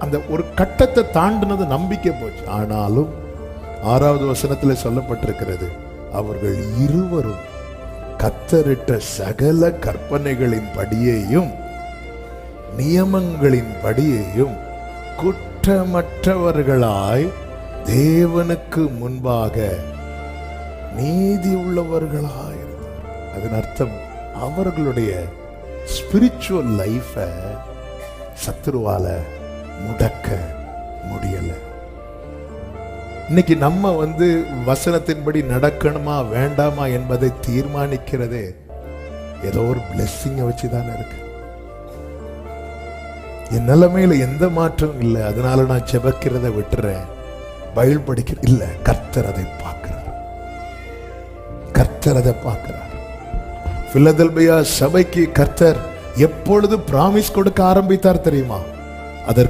அந்த ஒரு கட்டத்தை தாண்டினது நம்பிக்கை போச்சு. ஆனாலும் 6வது வசனத்தில் சொல்லப்பட்டிருக்கிறது, அவர்கள் இருவரும் கர்த்தரிட்ட சகல கற்பனைகளின் படியேயும் நியமங்களின் படியேயும் குற்றமற்றவர்களாய் தேவனுக்கு முன்பாக நீதி உள்ளவர்களாய் இருந்தார். அதன் அர்த்தம் அவர்களுடைய ஸ்பிரிச்சுவல் லைஃப சத்துருவால முடக்க முடியல. இன்னைக்கு நம்ம வசனத்தின்படி நடக்கணுமா வேண்டாமா என்பதை தீர்மானிக்கிறதே ஏதோ ஒரு பிளெஸ்ஸிங்க வச்சுதானே இருக்கு. என் நிலைமையில எந்த மாற்றம் இல்லை, அதனால நான் செபக்கிறத விட்டுறேன், பைபிள் படிக்கிற இல்ல. கர்த்தர் அதை பார்க்கிறார், கர்த்தர் அதை பார்க்கிறார். பிலதெல்பியா சபைக்கு கர்த்தர் எப்பொழுது பிராமிஸ் கொடுக்க ஆரம்பித்தார் தெரியுமா? அதற்கு